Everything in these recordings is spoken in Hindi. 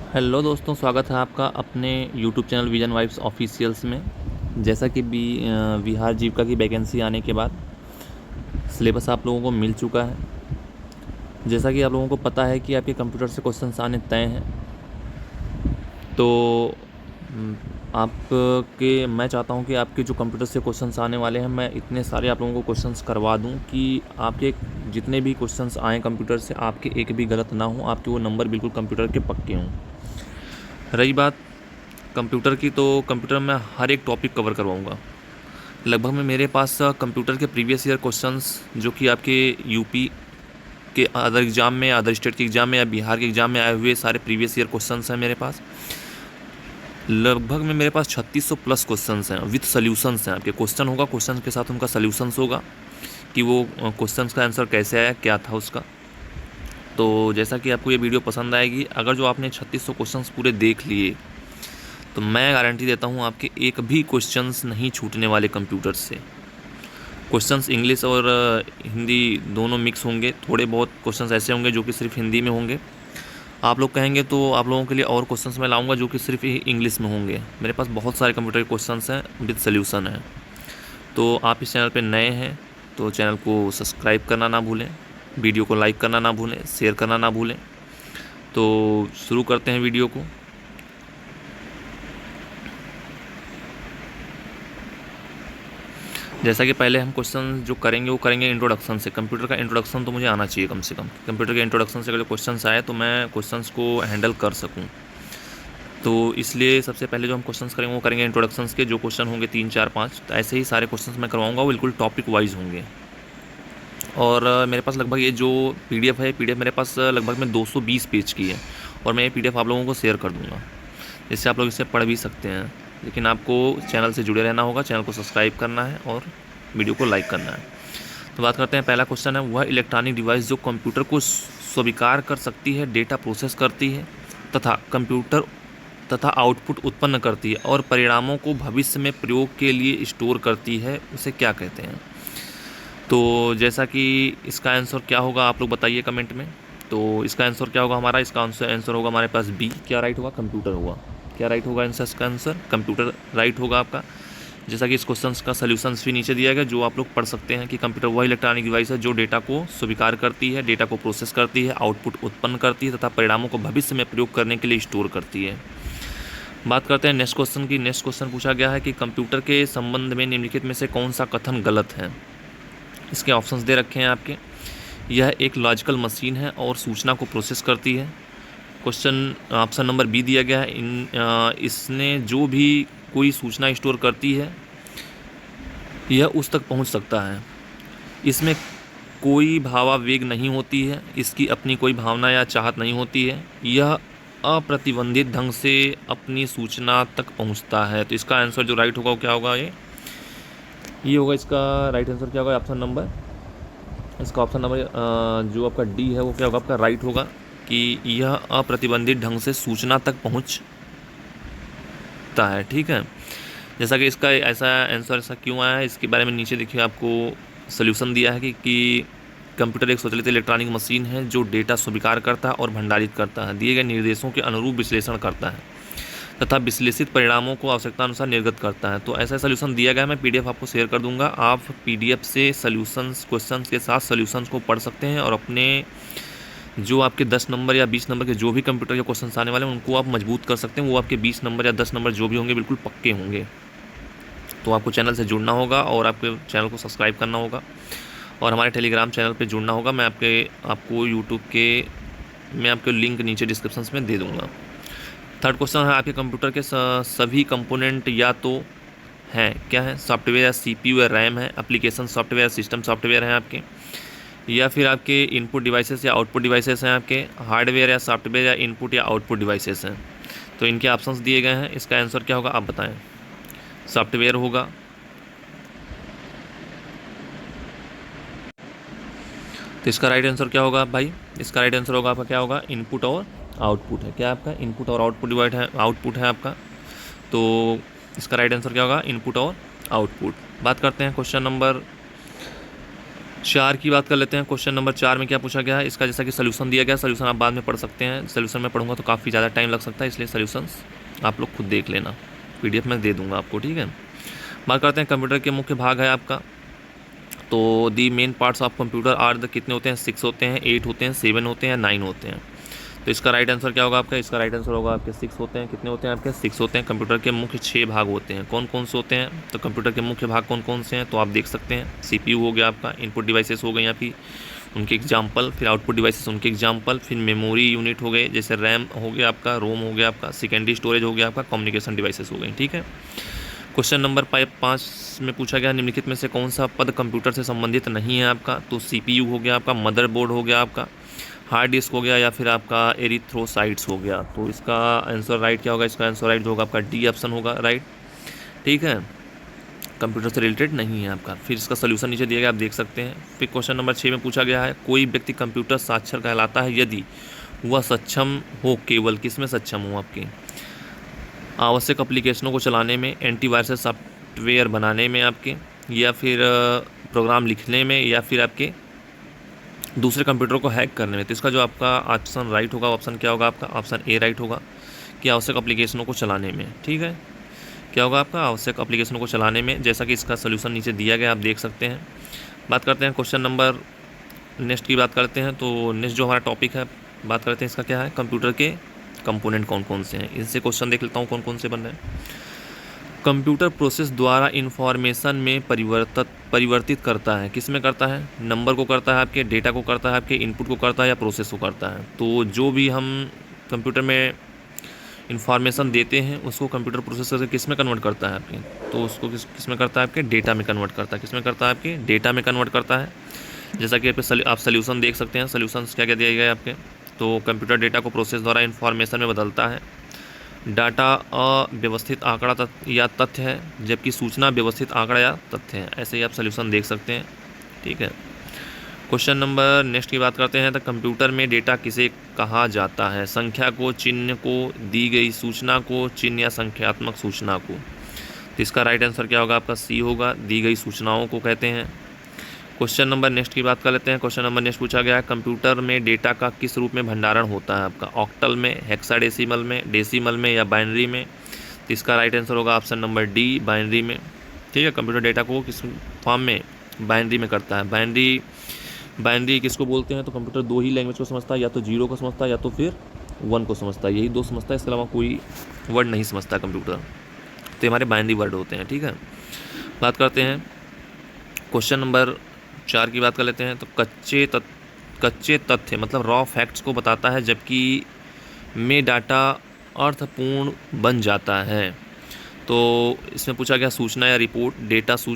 हेलो दोस्तों, स्वागत है आपका अपने YouTube channel vision vibes officials में। जैसा कि विहार जीविका की वैकेंसी आने के बाद सिलेबस आप लोगों को मिल चुका है। जैसा कि आप लोगों को पता है कि आपके कंप्यूटर से क्वेश्चंस आने तय हैं। तो आपके मैं चाहता हूं कि आपके जो कंप्यूटर से क्वेश्चंस आने वाले हैं, मैं इतने सारे आप लोगों को क्वेश्चंस करवा दूं कि आपके जितने भी क्वेश्चंस आएँ कंप्यूटर से, आपके एक भी गलत ना हो, आपके वो नंबर बिल्कुल कंप्यूटर के पक्के हों। रही बात कंप्यूटर की, तो कंप्यूटर में हर एक टॉपिक कवर करवाऊंगा। लगभग में मेरे पास कंप्यूटर के प्रीवियस ईयर क्वेश्चंस जो कि आपके यूपी के अदर एग्ज़ाम में, अदर स्टेट के एग्ज़ाम में या बिहार के एग्ज़ाम में आए हुए सारे प्रीवियस ईयर क्वेश्चंस हैं मेरे पास। लगभग में मेरे पास 3600 प्लस क्वेश्चंस हैं विथ सॉल्यूशंस हैं। आपके क्वेश्चन होगा, क्वेश्चन के साथ उनका सॉल्यूशंस होगा कि वो क्वेश्चंस का आंसर कैसे आया, क्या था उसका। तो जैसा कि आपको ये वीडियो पसंद आएगी, अगर जो आपने 3600 क्वेश्चंस पूरे देख लिए, तो मैं गारंटी देता हूँ आपके एक भी क्वेश्चंस नहीं छूटने वाले कंप्यूटर से। क्वेश्चंस इंग्लिश और हिंदी दोनों मिक्स होंगे। थोड़े बहुत क्वेश्चंस ऐसे होंगे जो कि सिर्फ हिंदी में होंगे। आप लोग कहेंगे तो आप लोगों के लिए और क्वेश्चंस मैं लाऊंगा जो कि सिर्फ इंग्लिश में होंगे। मेरे पास बहुत सारे कंप्यूटर के क्वेश्चंस हैं विद सोल्यूशन है। तो आप इस चैनल पर नए हैं तो चैनल को सब्सक्राइब करना ना भूलें, वीडियो को लाइक करना ना भूलें, शेयर करना ना भूलें। तो शुरू करते हैं वीडियो को। जैसा कि पहले हम क्वेश्चन जो करेंगे वो करेंगे इंट्रोडक्शन से। कंप्यूटर का इंट्रोडक्शन तो मुझे आना चाहिए कम से कम। कंप्यूटर के इंट्रोडक्शन से अगर क्वेश्चंस आए तो मैं क्वेश्चंस को हैंडल कर सकूं। तो इसलिए सबसे पहले जो हम क्वेश्चंस करेंगे वो करेंगे इंट्रोडक्शंस के। जो क्वेश्चन होंगे 3 4 5, तो ऐसे ही सारे क्वेश्चंस मैं करवाऊँगा, वो बिल्कुल टॉपिक वाइज होंगे। और मेरे पास लगभग ये जो PDF है, PDF मेरे पास लगभग में 220 पेज की है। और मैं ये PDF आप लोगों को शेयर कर दूँगा, जिससे आप लोग इसे पढ़ भी सकते हैं। लेकिन आपको चैनल से जुड़े रहना होगा, चैनल को सब्सक्राइब करना है और वीडियो को लाइक करना है। तो बात करते हैं, पहला क्वेश्चन है, वह इलेक्ट्रॉनिक डिवाइस जो कंप्यूटर को स्वीकार कर सकती है, डेटा प्रोसेस करती है तथा आउटपुट उत्पन्न करती है और परिणामों को भविष्य में प्रयोग के लिए स्टोर करती है, उसे क्या कहते हैं। तो जैसा कि इसका आंसर क्या होगा आप लोग बताइए कमेंट में। तो इसका आंसर क्या होगा हमारा, इसका आंसर होगा हमारे पास बी। क्या राइट होगा, कंप्यूटर होगा। क्या राइट होगा आंसर, इसका आंसर कंप्यूटर राइट होगा आपका। जैसा कि इस क्वेश्चन का सॉल्यूशंस भी नीचे दिया गया, जो आप लोग पढ़ सकते हैं कि कंप्यूटर वह इलेक्ट्रॉनिक डिवाइस है जो डेटा को स्वीकार करती है, डेटा को प्रोसेस करती है, आउटपुट उत्पन्न करती है तथा परिणामों को भविष्य में प्रयोग करने के लिए स्टोर करती है। बात करते हैं नेक्स्ट क्वेश्चन की। नेक्स्ट क्वेश्चन पूछा गया है कि कंप्यूटर के संबंध में निम्नलिखित में से कौन सा कथन गलत है। इसके ऑप्शंस दे रखे हैं आपके। यह एक लॉजिकल मशीन है और सूचना को प्रोसेस करती है। क्वेश्चन ऑप्शन नंबर बी दिया गया है, इसने जो भी कोई सूचना स्टोर करती है यह उस तक पहुंच सकता है। इसमें कोई भावावेग नहीं होती है, इसकी अपनी कोई भावना या चाहत नहीं होती है, यह अप्रतिबंधित ढंग से अपनी सूचना तक पहुंचता है। तो इसका आंसर जो राइट होगा वो क्या होगा, ये होगा। इसका राइट आंसर क्या होगा, ऑप्शन नंबर, इसका ऑप्शन नंबर जो आपका डी है वो क्या होगा आपका राइट होगा कि यह अप्रतिबंधित ढंग से सूचना तक पहुंचता है। ठीक है। जैसा कि इसका ऐसा आंसर ऐसा क्यों आया है, इसके बारे में नीचे देखिए आपको सोल्यूशन दिया है कि कंप्यूटर एक स्वचालित इलेक्ट्रॉनिक मशीन है जो डेटा स्वीकार करता है और भंडारित करता है, दिए गए निर्देशों के अनुरूप विश्लेषण करता है तथा विश्लेषित परिणामों को आवश्यकता अनुसार निर्गत करता है। तो ऐसा सोल्यूशन दिया गया है, मैं PDF आपको शेयर कर दूंगा। आप PDF से सोल्यूशंस, क्वेश्चंस के साथ सोल्यूशंस को पढ़ सकते हैं और अपने जो आपके 10 नंबर या 20 नंबर के जो भी कंप्यूटर के क्वेश्चंस आने वाले हैं उनको आप मजबूत कर सकते हैं। वो आपके 20 नंबर या 10 नंबर जो भी होंगे बिल्कुल पक्के होंगे। तो आपको चैनल से जुड़ना होगा और आपके चैनल को सब्सक्राइब करना होगा और हमारे टेलीग्राम चैनल पर जुड़ना होगा। मैं आपको यूट्यूब के मैं आपको लिंक नीचे डिस्क्रिप्शन में दे दूँगा। थर्ड क्वेश्चन है, आपके कंप्यूटर के सभी कंपोनेंट या तो हैं, क्या है, सॉफ्टवेयर या CPU या रैम है, एप्लीकेशन सॉफ्टवेयर, सिस्टम सॉफ्टवेयर हैं आपके, या फिर आपके इनपुट डिवाइसेस या आउटपुट डिवाइसेस हैं, आपके हार्डवेयर या सॉफ्टवेयर या इनपुट या आउटपुट डिवाइसेस हैं। तो इनके ऑप्शंस दिए गए हैं, इसका आंसर क्या होगा आप बताएं। सॉफ्टवेयर होगा। तो इसका राइट आंसर क्या होगा भाई, इसका राइट आंसर होगा आपका क्या होगा, इनपुट और आउटपुट है। क्या आपका इनपुट और आउटपुट डिवाइड है, आउटपुट है आपका। तो इसका राइट आंसर क्या होगा, इनपुट और आउटपुट। बात करते हैं क्वेश्चन नंबर 4 की बात कर लेते हैं। क्वेश्चन नंबर 4 में क्या पूछा गया है, इसका जैसा कि सोल्यूशन दिया गया, सोल्यूशन आप बाद में पढ़ सकते हैं। सोल्यूशन में पढ़ूंगा तो काफ़ी ज़्यादा टाइम लग सकता है, इसलिए सोल्यूशंस आप लोग खुद देख लेना, PDF में दे दूंगा आपको, ठीक है। बात करते हैं कंप्यूटर के मुख्य भाग है आपका। तो the main parts of computer are the कितने होते हैं, 6 होते हैं, 8 होते हैं, 7 होते हैं, 9 होते हैं। तो इसका राइट आंसर क्या होगा आपका, इसका राइट आंसर होगा आपके 6 होते हैं। कितने होते हैं आपके, 6 होते हैं। कंप्यूटर के मुख्य 6 भाग होते हैं, कौन कौन से होते हैं, तो कंप्यूटर के मुख्य भाग कौन कौन से हैं, तो आप देख सकते हैं। CPU हो गया आपका, इनपुट डिवाइसेस हो गए यहाँ पे उनके एग्जाम्पल, फिर आउटपुट डिवाइसेस उनके एग्जाम्पल, फिर मेमोरी यूनिट हो गए जैसे रैम हो गया आपका, रोम हो गया आपका, सेकेंडरी स्टोरेज हो गया आपका, कम्युनिकेशन डिवाइसेस हो गए, ठीक है। क्वेश्चन नंबर 5 में पूछा गया निम्नलिखित में से कौन सा पद कंप्यूटर से संबंधित नहीं है आपका, तो CPU हो गया आपका, मदरबोर्ड हो गया आपका, हार्ड डिस्क हो गया, या फिर आपका एरिथ्रोसाइट्स हो गया। तो इसका आंसर राइट क्या होगा, इसका आंसर राइट जो होगा आपका D ऑप्शन होगा राइट, ठीक है। कंप्यूटर से रिलेटेड नहीं है आपका। फिर इसका सोल्यूशन नीचे दिया गया, आप देख सकते हैं। फिर क्वेश्चन नंबर 6 में पूछा गया है कोई व्यक्ति कंप्यूटर साक्षर कहलाता है यदि वह सक्षम हो, केवल किस में सक्षम हो, आपके आवश्यक एप्लीकेशनों को चलाने में, एंटीवायरस सॉफ्टवेयर बनाने में आपके, या फिर प्रोग्राम लिखने में, या फिर आपके दूसरे कंप्यूटर को हैक करने में। तो इसका जो आपका ऑप्शन राइट होगा, ऑप्शन क्या होगा आपका, ऑप्शन ए राइट होगा कि आवश्यक एप्लीकेशनों को चलाने में, ठीक है। क्या होगा आपका, आवश्यक एप्लीकेशनों को चलाने में, जैसा कि इसका सोल्यूशन नीचे दिया गया आप देख सकते हैं। बात करते हैं क्वेश्चन नंबर नेक्स्ट की बात करते हैं। तो नेक्स्ट जो हमारा टॉपिक है बात करते हैं इसका क्या है, कंप्यूटर के कंपोनेंट कौन कौन से हैं। इनसे क्वेश्चन देख लेता हूँ कौन कौन से बन रहे हैं। कंप्यूटर प्रोसेस द्वारा इंफॉर्मेशन में परिवर्तित करता है, किस में करता है, नंबर को करता है, आपके डेटा को करता है, आपके इनपुट को करता है, या प्रोसेस को करता है। तो जो भी हम कंप्यूटर में इंफॉर्मेशन देते हैं उसको कंप्यूटर प्रोसेसर से किस में कन्वर्ट करता है आपके, तो उसको किस में करता है, आपके डेटा में कन्वर्ट करता है। किस में करता है, आपके डेटा में कन्वर्ट करता है। जैसा कि आप सोल्यूशन देख सकते हैं, सोल्यूशंस क्या क्या दिए गए आपके। तो कंप्यूटर डेटा को प्रोसेस द्वारा इंफॉर्मेशन में बदलता है। डाटा अव्यवस्थित आंकड़ा या तथ्य है, जबकि सूचना व्यवस्थित आंकड़ा या तथ्य है। ऐसे ही आप सोल्यूशन देख सकते हैं, ठीक है। क्वेश्चन नंबर नेक्स्ट की बात करते हैं। तो कंप्यूटर में डेटा किसे कहा जाता है, संख्या को, चिन्ह को, दी गई सूचना को, चिन्ह या संख्यात्मक सूचना को। तो इसका राइट आंसर क्या होगा आपका, सी होगा, दी गई सूचनाओं को कहते हैं। क्वेश्चन नंबर नेक्स्ट की बात कर लेते हैं। क्वेश्चन नंबर नेक्स्ट पूछा गया है कंप्यूटर में डेटा का किस रूप में भंडारण होता है आपका, ऑक्टल में, हेक्साडेसिमल में, डेसिमल में, या बाइनरी में। तो इसका राइट आंसर होगा ऑप्शन नंबर डी, बाइनरी में, ठीक है। कंप्यूटर डेटा को किस फॉर्म में, बाइनरी में करता है। बाइनरी किसको बोलते हैं, तो कंप्यूटर 2 ही लैंग्वेज को समझता है, या तो 0 को समझता है या तो फिर 1 को समझता है, यही 2 समझता है, इसके अलावा कोई वर्ड नहीं समझता कंप्यूटर। तो हमारे बाइनरी वर्ड होते हैं, ठीक है। बात करते हैं क्वेश्चन नंबर 4 की बात कर लेते हैं। तो कच्चे तथ्य मतलब रॉ फैक्ट्स को बताता है, जबकि में डाटा अर्थपूर्ण बन जाता है। तो इसमें पूछा गया सूचना या रिपोर्ट,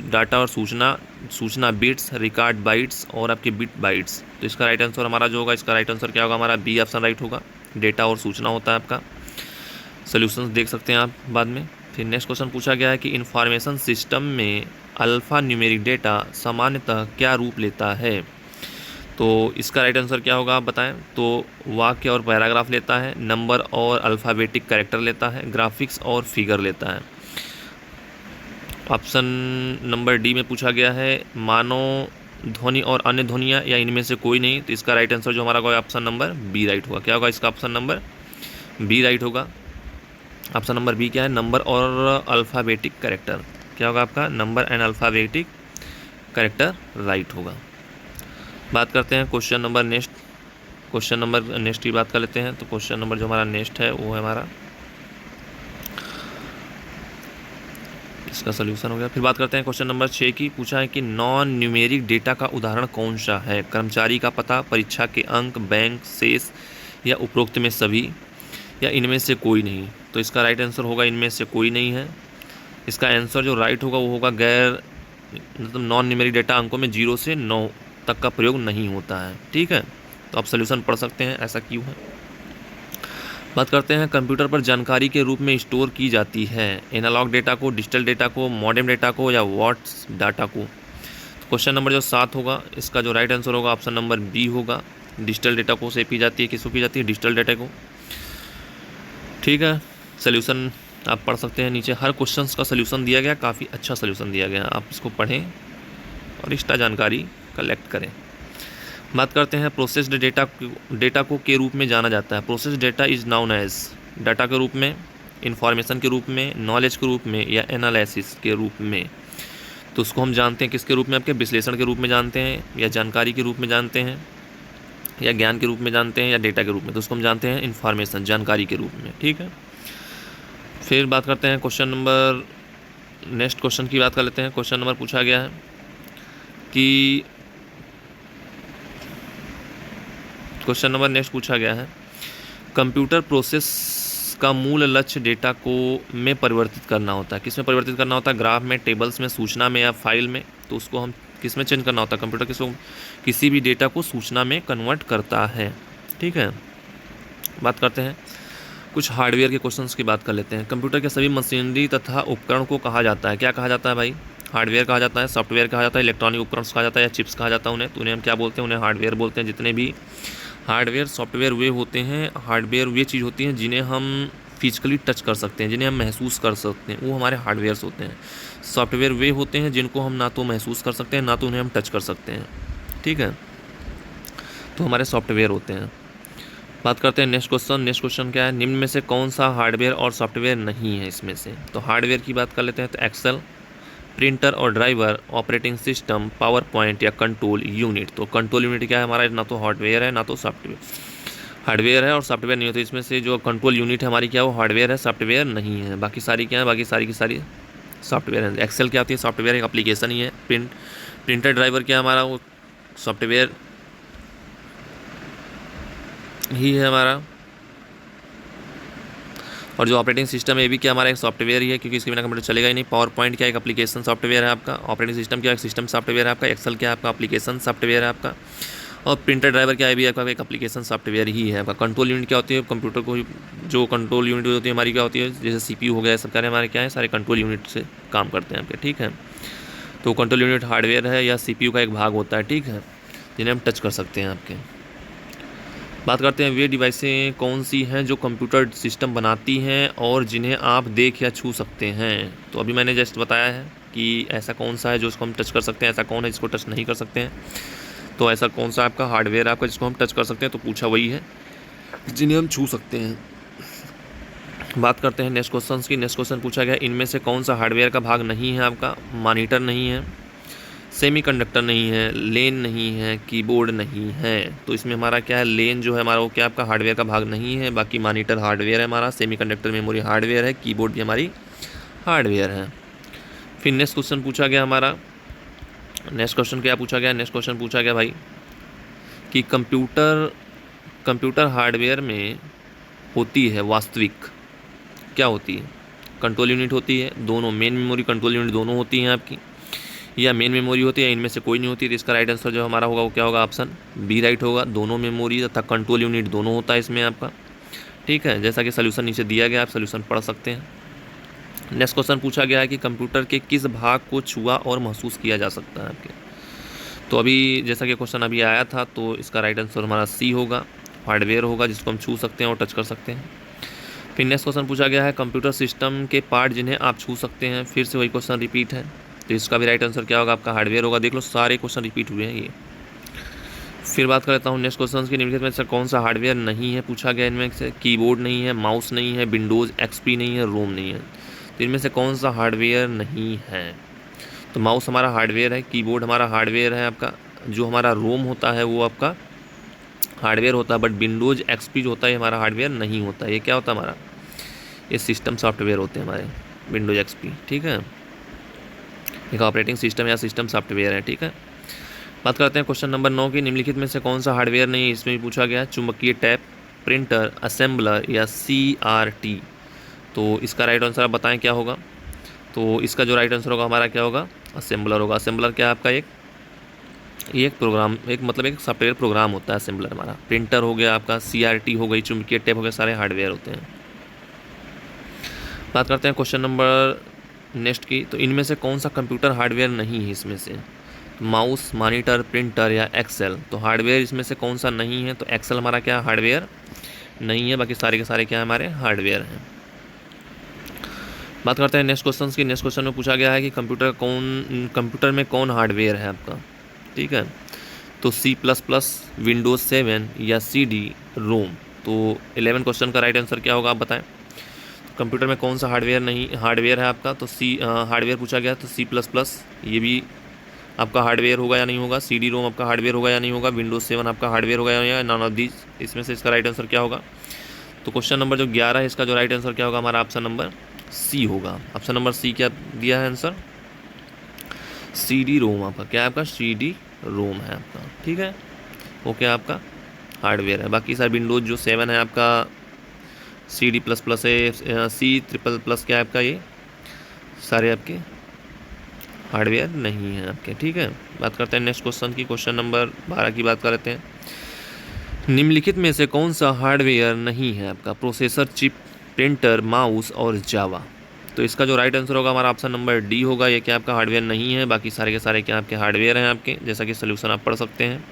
डाटा और सूचना बिट्स, रिकॉर्ड बाइट्स और आपके बिट बाइट्स। तो इसका राइट आंसर हमारा जो होगा, इसका राइट आंसर क्या होगा हमारा, बी ऑप्शन राइट होगा, डेटा और सूचना होता है आपका। सोल्यूशंस देख सकते हैं आप बाद में। फिर नेक्स्ट क्वेश्चन पूछा गया है कि इंफॉर्मेशन सिस्टम में अल्फ़ा न्यूमेरिक डेटा सामान्यतः क्या रूप लेता है। तो इसका राइट आंसर क्या होगा आप बताएं। तो वाक्य और पैराग्राफ लेता है, नंबर और अल्फ़ाबेटिक कैरेक्टर लेता है, ग्राफिक्स और फिगर लेता है। ऑप्शन नंबर डी में पूछा गया है मानव ध्वनि और अन्य ध्वनियाँ, या इनमें से कोई नहीं। तो इसका राइट आंसर जो हमारा होगा ऑप्शन नंबर बी राइट होगा। क्या होगा इसका, ऑप्शन नंबर बी राइट होगा। ऑप्शन नंबर बी क्या है, नंबर और अल्फ़ाबेटिक कैरेक्टर। क्या होगा आपका, number and alphabetic character right होगा। बात करते हैं क्वेश्चन नंबर नेक्स्ट की बात कर लेते हैं। तो क्वेश्चन नंबर जो हमारा नेक्स्ट है वो है हमारा, इसका सोल्यूशन हो गया। फिर बात करते हैं क्वेश्चन नंबर 6 की। पूछा है कि नॉन न्यूमेरिक डेटा का उदाहरण कौन सा है, कर्मचारी का पता, परीक्षा के अंक, बैंक शेष, या उपरोक्त में सभी, या इनमें से कोई नहीं। तो इसका राइट आंसर होगा इनमें से कोई नहीं है। इसका आंसर जो राइट होगा वो होगा गैर मतलब नॉन न्यूमेरिक डेटा अंकों में 0 से 9 तक का प्रयोग नहीं होता है, ठीक है। तो आप सोल्यूशन पढ़ सकते हैं ऐसा क्यों है। बात करते हैं कंप्यूटर पर जानकारी के रूप में स्टोर की जाती है, एनालॉग डेटा को, डिजिटल डेटा को, मॉडेम डेटा को, या व्हाट्स डाटा को। तो क्वेश्चन नंबर जो 7 होगा इसका जो राइट आंसर होगा ऑप्शन नंबर बी होगा, डिजिटल डेटा को सेव की जाती है। किसको की जाती है, डिजिटल डेटा को, ठीक है। सोल्यूशन आप पढ़ सकते हैं, नीचे हर क्वेश्चन का सोल्यूशन दिया गया, काफ़ी अच्छा सोल्यूशन दिया गया, आप इसको पढ़ें और एक्स्ट्रा जानकारी कलेक्ट करें। बात करते हैं प्रोसेस्ड डेटा को के रूप में जाना जाता है। Processed data is known as data के रूप में, इंफॉर्मेशन के रूप में, नॉलेज के रूप में या एनालिसिस के रूप में। तो उसको हम जानते हैं किसके रूप में, आपके विश्लेषण के रूप में जानते हैं, या जानकारी के रूप में जानते हैं, या ज्ञान के रूप में जानते हैं, या डेटा के रूप में। तो उसको हम जानते हैं इन्फॉर्मेशन, जानकारी के रूप में। ठीक है, फिर बात करते हैं क्वेश्चन नंबर, नेक्स्ट क्वेश्चन की बात कर लेते हैं। क्वेश्चन नंबर पूछा गया है कि क्वेश्चन नंबर नेक्स्ट पूछा गया है, कंप्यूटर प्रोसेस का मूल लक्ष्य डेटा को में परिवर्तित करना होता है। किस में परिवर्तित करना होता है? ग्राफ में, टेबल्स में, सूचना में या फाइल में। तो उसको हम किस में चेंज करना होता है? कंप्यूटर किसी भी डेटा को सूचना में कन्वर्ट करता है। ठीक है, बात करते हैं कुछ हार्डवेयर के क्वेश्चंस की बात कर लेते हैं। कंप्यूटर के सभी मशीनरी तथा उपकरण को कहा जाता है, क्या कहा जाता है भाई? हार्डवेयर कहा जाता है, सॉफ्टवेयर कहा जाता है, इलेक्ट्रॉनिक उपकरण कहा जाता है, या चिप्स कहा जाता है उन्हें। तो उन्हें हम क्या बोलते हैं? उन्हें हार्डवेयर बोलते हैं। जितने भी हार्डवेयर सॉफ्टवेयर वे होते हैं, हार्डवेयर वे चीज़ होती हैं जिन्हें हम फिजिकली टच कर सकते हैं, जिन्हें हम महसूस कर सकते हैं, वो हमारे हार्डवेयर्स होते हैं। सॉफ्टवेयर वे होते हैं जिनको हम ना तो महसूस कर सकते हैं, ना तो उन्हें हम टच कर सकते हैं। ठीक है, तो हमारे सॉफ्टवेयर होते हैं। बात करते हैं नेक्स्ट क्वेश्चन। नेक्स्ट क्वेश्चन क्या है? निम्न में से कौन सा हार्डवेयर और सॉफ्टवेयर नहीं है इसमें से? तो हार्डवेयर की बात कर लेते हैं। तो एक्सेल, प्रिंटर और driver, operating system, power point या कंट्रोल यूनिट। तो कंट्रोल यूनिट क्या है हमारा? ना तो हार्डवेयर है ना तो सॉफ्टवेयर। हार्डवेयर है और सॉफ्टवेयर नहीं होता। इसमें से जो कंट्रोल यूनिट है हमारी, क्या वो हार्डवेयर है, सॉफ्टवेयर नहीं है। बाकी सारी क्या है? बाकी सारी की सारी सॉफ्टवेयर है। एक्सेल क्या होती है? सॉफ्टवेयर, एक एप्लीकेशन ही है। प्रिंटर ड्राइवर क्या है हमारा? वो सॉफ्टवेयर ही है हमारा। और जो ऑपरेटिंग सिस्टम है ये भी क्या हमारा? एक सॉफ्टवेयर ही है, क्योंकि इसके बिना कंप्यूटर चलेगा ही नहीं। पावर पॉइंट क्या? एक एप्लीकेशन सॉफ्टवेयर है आपका। ऑपरेटिंग सिस्टम क्या? एक सिस्टम सॉफ्टवेयर है आपका। एक्सेल क्या है आपका? एप्लीकेशन सॉफ्टवेयर है आपका। और प्रिंटर ड्राइवर क्या है? भी आपका एक एप्लीकेशन सॉफ्टवेयर ही है आपका। कंट्रोल यूनिट क्या होती है? कंप्यूटर को जो कंट्रोल यूनिट होती है हमारी क्या होती है? जैसे सीपीयू हो गया, सब सारे हमारे क्या है? सारे कंट्रोल यूनिट से काम करते हैं आपके। ठीक है, तो कंट्रोल यूनिट हार्डवेयर है या सीपीयू का एक भाग होता है। ठीक है, जिन्हें हम टच कर सकते हैं आपके। बात करते हैं वे डिवाइसें कौन सी हैं जो कंप्यूटर सिस्टम बनाती हैं और जिन्हें आप देख या छू सकते हैं। तो अभी मैंने जस्ट बताया है कि ऐसा कौन सा है जो उसको हम टच कर सकते हैं, ऐसा कौन है जिसको टच नहीं कर सकते हैं। तो ऐसा कौन सा आपका हार्डवेयर आपका जिसको हम टच कर सकते हैं? तो पूछा वही है जिन्हें हम छू सकते हैं। बात करते हैं नेक्स्ट क्वेश्चन की। नेक्स्ट क्वेश्चन पूछा गया, इनमें से कौन सा हार्डवेयर का भाग नहीं है आपका? मॉनिटर नहीं है, सेमीकंडक्टर नहीं है, लेन नहीं है, कीबोर्ड नहीं है। तो इसमें हमारा क्या है? लेन जो है हमारा वो क्या आपका हार्डवेयर का भाग नहीं है। बाकी मॉनिटर हार्डवेयर है हमारा, सेमीकंडक्टर मेमोरी हार्डवेयर है, कीबोर्ड भी हमारी हार्डवेयर है। फिर नेक्स्ट क्वेश्चन पूछा गया हमारा, नेक्स्ट क्वेश्चन क्या पूछा गया? नेक्स्ट क्वेश्चन पूछा गया भाई कि कंप्यूटर हार्डवेयर में होती है वास्तविक क्या होती है? कंट्रोल यूनिट होती है, दोनों मेन मेमोरी कंट्रोल यूनिट दोनों होती हैं आपकी, या मेन मेमोरी होती है, इनमें से कोई नहीं होती। तो इसका राइट आंसर जो हमारा होगा वो क्या होगा? ऑप्शन बी राइट होगा। दोनों मेमोरी तथा कंट्रोल यूनिट दोनों होता है इसमें आपका। ठीक है, जैसा कि सोल्यूशन नीचे दिया गया, आप सोल्यूशन पढ़ सकते हैं। नेक्स्ट क्वेश्चन पूछा गया है कि कंप्यूटर के किस भाग को छुआ और महसूस किया जा सकता है आपके? तो अभी जैसा कि क्वेश्चन अभी आया था, तो इसका राइट आंसर हमारा सी होगा, हार्डवेयर होगा जिसको हम छू सकते हैं और टच कर सकते हैं। फिर नेक्स्ट क्वेश्चन पूछा गया है कंप्यूटर सिस्टम के पार्ट जिन्हें आप छू सकते हैं। फिर से वही क्वेश्चन रिपीट है, तो इसका भी राइट आंसर क्या होगा? आपका हार्डवेयर होगा। देख लो सारे क्वेश्चन रिपीट हुए हैं ये। फिर बात कर लेता हूँ नेक्स्ट क्वेश्चन की। निम्नलिखित में से कौन सा हार्डवेयर नहीं है पूछा गया? इनमें से कीबोर्ड नहीं है, माउस नहीं है, विंडोज़ एक्सपी नहीं है, रोम नहीं है। तो इनमें से कौन सा हार्डवेयर नहीं है? तो माउस हमारा हार्डवेयर है, कीबोर्ड हमारा हार्डवेयर है आपका, जो हमारा रोम होता है वो आपका हार्डवेयर होता है, बट विंडोज़ एक्सपी जो होता है हमारा हार्डवेयर नहीं होता। ये क्या होता है हमारा? ये सिस्टम सॉफ्टवेयर होते हैं हमारे, विंडोज़ एक्सपी। ठीक है, एक ऑपरेटिंग सिस्टम या सिस्टम सॉफ्टवेयर है। ठीक है, बात करते हैं क्वेश्चन नंबर 9 की। निम्नलिखित में से कौन सा हार्डवेयर नहीं है? इसमें भी पूछा गया चुंबकीय टैप, प्रिंटर, असेंबलर या CRT। तो इसका राइट आंसर आप बताएं क्या होगा? तो इसका जो राइट आंसर होगा हमारा क्या होगा? असेंबलर होगा। असेंबलर क्या है आपका? एक प्रोग्राम, एक सॉफ्टवेयर प्रोग्राम होता है असेंबलर हमारा। प्रिंटर हो गया आपका, CRT हो गई, चुंबकीय टैप हो गया, सारे हार्डवेयर होते हैं। बात करते हैं क्वेश्चन नंबर नेक्स्ट की। तो इनमें से कौन सा कंप्यूटर हार्डवेयर नहीं है इसमें से? माउस, मॉनिटर, प्रिंटर या एक्सेल। तो हार्डवेयर इसमें से कौन सा नहीं है? तो एक्सेल हमारा क्या हार्डवेयर नहीं है, बाकी सारे के सारे क्या हमारे हार्डवेयर हैं। बात करते हैं नेक्स्ट क्वेश्चन की। नेक्स्ट क्वेश्चन में पूछा गया है कि कंप्यूटर में कौन हार्डवेयर है आपका? ठीक है, तो C++, विंडोज़ 7 या CD रोम। तो 11 क्वेश्चन का राइट आंसर क्या होगा आप बताएं। कंप्यूटर में कौन सा हार्डवेयर है आपका, तो हार्डवेयर पूछा गया तो C++, ये भी आपका हार्डवेयर होगा या नहीं होगा। CD रोम आपका हार्डवेयर होगा या नहीं होगा। विंडोज़ 7 आपका हार्डवेयर होगा या नहीं होगा। नॉन ऑफ दीज, इसमें से इसका राइट आंसर क्या होगा। तो क्वेश्चन नंबर जो 11 है, इसका जो राइट आंसर क्या होगा हमारा, ऑप्शन नंबर C होगा। ऑप्शन नंबर C क्या दिया है आंसर, CD रोम आपका क्या है, आपका CD रोम है आपका, ठीक है। वो क्या आपका हार्डवेयर है। बाकी सारे विंडोज़ जो 7 है आपका CD++ है, C++ क्या है आपका, ये सारे आपके हार्डवेयर नहीं है आपके, ठीक है। बात करते हैं नेक्स्ट क्वेश्चन की। क्वेश्चन नंबर 12 की बात कर लेते हैं। निम्नलिखित में से कौन सा हार्डवेयर नहीं है आपका, प्रोसेसर, चिप, प्रिंटर, माउस और जावा। तो इसका जो राइट आंसर होगा हमारा ऑप्शन नंबर डी होगा। ये क्या आपका हार्डवेयर नहीं है, बाकी सारे के सारे क्या आपके हार्डवेयर हैं आपके, जैसा कि सोल्यूशन आप पढ़ सकते हैं।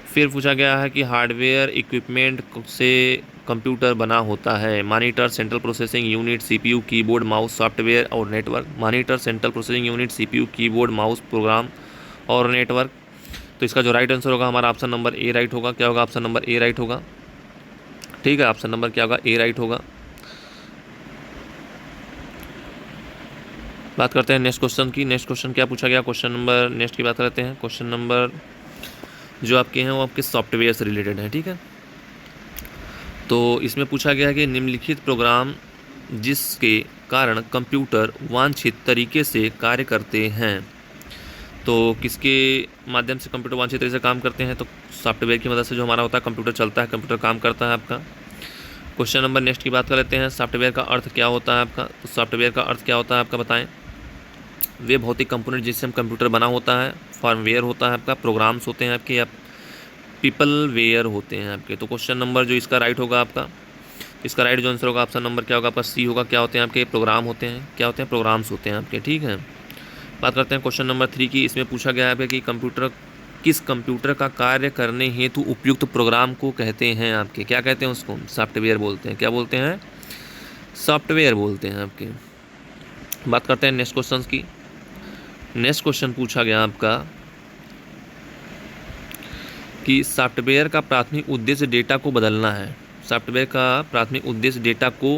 फिर पूछा गया है कि हार्डवेयर इक्विपमेंट से कंप्यूटर बना होता है। Monitor, central processing unit, CPU, keyboard, mouse, software और network. Monitor, central processing unit, CPU, keyboard, mouse, program और नेटवर्क। तो इसका जो राइट आंसर होगा हमारा ऑप्शन नंबर ए राइट होगा। क्या होगा, ऑप्शन नंबर ए राइट होगा, ठीक है। ऑप्शन नंबर क्या होगा, ए राइट होगा। बात करते हैं नेक्स्ट क्वेश्चन की। नेक्स्ट क्वेश्चन क्या पूछा गया, क्वेश्चन नंबर नेक्स्ट की बात करते हैं। क्वेश्चन नंबर जो आपके हैं वो आपके सॉफ्टवेयर से रिलेटेड हैं, ठीक है। तो इसमें पूछा गया है कि निम्नलिखित प्रोग्राम जिसके कारण कंप्यूटर वांछित तरीके से कार्य करते हैं। तो किसके माध्यम से कंप्यूटर वांछित तरीके से काम करते हैं, तो सॉफ्टवेयर की मदद से जो हमारा होता है कंप्यूटर चलता है, कंप्यूटर काम करता है आपका। क्वेश्चन नंबर नेक्स्ट की बात कर लेते हैं। सॉफ्टवेयर का अर्थ क्या होता है आपका, तो सॉफ्टवेयर का अर्थ क्या होता है आपका बताएं। वे भौतिक कंपोनेंट जिससे हम कंप्यूटर बना होता है। फर्मवेयर होता है आपका, प्रोग्राम्स होते हैं आपके, या पीपलवेयर होते हैं आपके। तो क्वेश्चन नंबर जो इसका राइट होगा आपका, इसका राइट जो आंसर होगा ऑप्शन नंबर क्या होगा आपका, सी होगा। क्या होते हैं आपके, प्रोग्राम होते हैं। क्या होते हैं, प्रोग्राम्स होते हैं आपके, ठीक है। बात करते हैं क्वेश्चन नंबर 3 की। इसमें पूछा गया है कि किस कंप्यूटर का कार्य करने हेतु उपयुक्त प्रोग्राम को कहते हैं आपके, क्या कहते हैं उसको, सॉफ्टवेयर बोलते हैं। क्या बोलते हैं, सॉफ्टवेयर बोलते हैं आपके। बात करते हैं नेक्स्ट क्वेश्चन की। नेक्स्ट क्वेश्चन पूछा गया आपका कि सॉफ्टवेयर का प्राथमिक उद्देश्य डेटा को बदलना है। सॉफ्टवेयर का प्राथमिक उद्देश्य डेटा को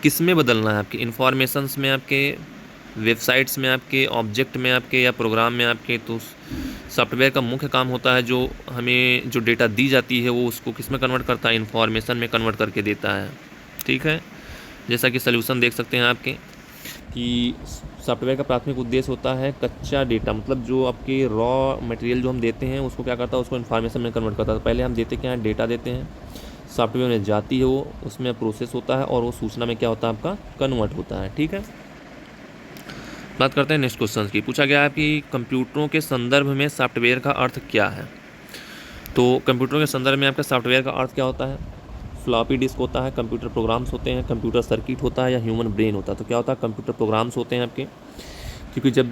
किस में बदलना है आपके, इंफॉर्मेशंस में आपके, वेबसाइट्स में आपके, ऑब्जेक्ट में आपके, या प्रोग्राम में आपके। तो सॉफ्टवेयर का मुख्य काम होता है जो हमें जो डेटा दी जाती है वो उसको किस में कन्वर्ट करता है, इंफॉर्मेशन में कन्वर्ट करके देता है, ठीक है। जैसा कि सोल्यूशन देख सकते हैं आपके कि सॉफ्टवेयर का प्राथमिक उद्देश्य होता है कच्चा डेटा, मतलब जो आपके रॉ मटेरियल जो हम देते हैं उसको क्या करता है, उसको इन्फॉर्मेशन में कन्वर्ट करता है। पहले हम देते क्या है, डेटा देते हैं, सॉफ्टवेयर में जाती है वो, उसमें प्रोसेस होता है और वो सूचना में क्या होता है आपका, कन्वर्ट होता है, ठीक है। बात करते हैं नेक्स्ट क्वेश्चन की। पूछा गया है कि कंप्यूटरों के संदर्भ में सॉफ्टवेयर का अर्थ क्या है। तो कंप्यूटरों के संदर्भ में आपका सॉफ्टवेयर का अर्थ क्या होता है, फ्लॉपी डिस्क होता है, कंप्यूटर प्रोग्राम्स होते हैं, कंप्यूटर सर्किट होता है, या ह्यूमन ब्रेन होता है। तो क्या होता है, कंप्यूटर प्रोग्राम्स होते हैं आपके, क्योंकि जब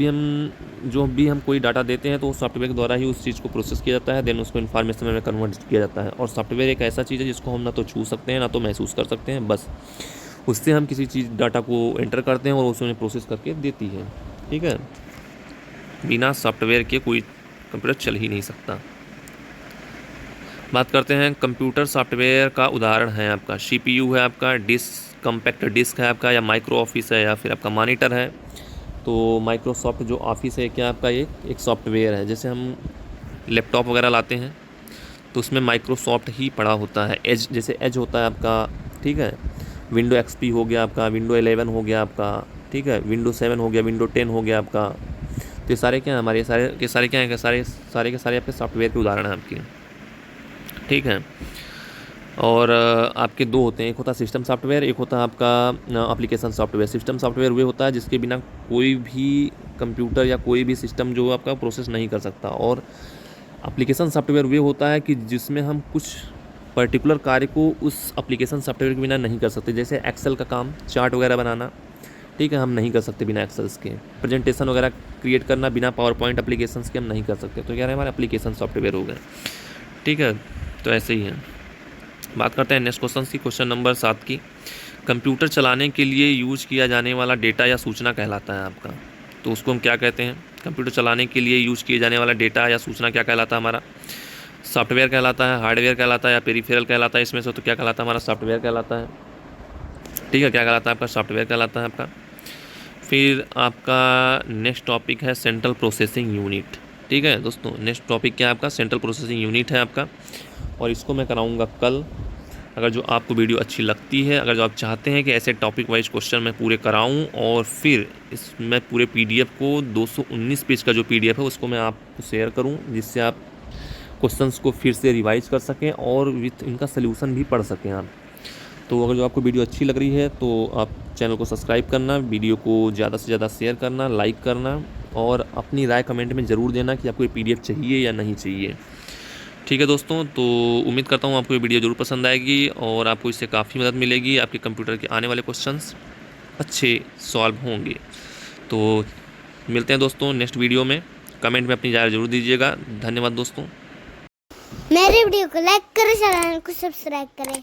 भी हम कोई डाटा देते हैं तो सॉफ्टवेयर के द्वारा ही उस चीज़ को प्रोसेस किया जाता है, देन उसको इन्फॉर्मेशन में कन्वर्ट किया जाता है। और सॉफ्टवेयर एक ऐसा चीज़ है जिसको हम ना तो छू सकते हैं ना तो महसूस कर सकते हैं, बस उससे हम किसी चीज़ डाटा को एंटर करते हैं और उसमें प्रोसेस करके देती है, ठीक है। बिना सॉफ्टवेयर के कोई कंप्यूटर चल ही नहीं सकता। बात करते हैं कंप्यूटर सॉफ्टवेयर का उदाहरण है आपका CPU है आपका, डिस्क कॉम्पैक्ट डिस्क है आपका, या माइक्रो ऑफिस है, या फिर आपका मॉनिटर है। तो माइक्रोसॉफ्ट जो ऑफिस है क्या आपका, ये एक सॉफ्टवेयर है। जैसे हम लैपटॉप वगैरह लाते हैं तो उसमें माइक्रोसॉफ्ट ही पड़ा होता है। एज, जैसे एज होता है आपका, ठीक है। विंडो XP हो गया आपका, विंडो 11 हो गया आपका, ठीक है, विंडो 7 हो गया, विंडो 10 हो गया आपका। तो ये सारे क्या हैं हमारे, सारे के सारे क्या हैं, सारे के सारे आपके सॉफ्टवेयर के उदाहरण हैं आपके, ठीक है। और आपके दो होते हैं, एक होता है सिस्टम सॉफ्टवेयर, एक होता है आपका एप्लीकेशन सॉफ्टवेयर। सिस्टम सॉफ्टवेयर वे होता है जिसके बिना कोई भी कंप्यूटर या कोई भी सिस्टम जो आपका प्रोसेस नहीं कर सकता। और एप्लीकेशन सॉफ्टवेयर वे होता है कि जिसमें हम कुछ पर्टिकुलर कार्य को उस एप्लीकेशन सॉफ्टवेयर के बिना नहीं कर सकते। जैसे एक्सेल का काम, चार्ट वगैरह बनाना, ठीक है, हम नहीं कर सकते बिना एक्सेल्स के। प्रेजेंटेशन वगैरह क्रिएट करना बिना पावर पॉइंट एप्लीकेशंस के हम नहीं कर सकते। तो क्या है, हमारे एप्लीकेशन सॉफ्टवेयर हो गए, ठीक है। तो ऐसे ही है। बात करते हैं नेक्स्ट क्वेश्चन की, क्वेश्चन नंबर 7 की। कंप्यूटर चलाने के लिए यूज किया जाने वाला डेटा या सूचना कहलाता है आपका। तो उसको हम क्या कहते हैं? कंप्यूटर चलाने के लिए यूज़ किए जाने वाला डेटा या सूचना क्या कहलाता है हमारा? सॉफ्टवेयर कहलाता है, हार्डवेयर कहलाता है या पेरिफेरल कहलाता है? इसमें से तो क्या कहलाता है हमारा? सॉफ्टवेयर कहलाता है। ठीक है, क्या कहलाता है आपका? सॉफ्टवेयर कहलाता है आपका। फिर आपका नेक्स्ट टॉपिक है सेंट्रल प्रोसेसिंग यूनिट। ठीक है दोस्तों, नेक्स्ट टॉपिक क्या है आपका? सेंट्रल प्रोसेसिंग यूनिट है आपका, और इसको मैं कराऊंगा कल। अगर जो आपको वीडियो अच्छी लगती है, अगर जो आप चाहते हैं कि ऐसे टॉपिक वाइज क्वेश्चन मैं पूरे कराऊं और फिर इसमें पूरे पीडीएफ को 219 पेज का जो पीडीएफ है उसको मैं आपको शेयर करूं, जिससे आप क्वेश्चंस को फिर से रिवाइज कर सकें और विथ इनका सलूशन भी पढ़ सकें आप। तो अगर जो आपको वीडियो अच्छी लग रही है तो आप चैनल को सब्सक्राइब करना, वीडियो को ज़्यादा से ज़्यादा शेयर करना, लाइक करना, और अपनी राय कमेंट में ज़रूर देना कि आपको ये पीडीएफ चाहिए या नहीं चाहिए। ठीक है दोस्तों, तो उम्मीद करता हूँ आपको ये वीडियो ज़रूर पसंद आएगी और आपको इससे काफ़ी मदद मिलेगी, आपके कंप्यूटर के आने वाले क्वेश्चंस अच्छे सॉल्व होंगे। तो मिलते हैं दोस्तों नेक्स्ट वीडियो में। कमेंट में अपनी राय ज़रूर दीजिएगा। धन्यवाद दोस्तों। मेरे वीडियो को लाइक करें, चैनल को सब्सक्राइब करें।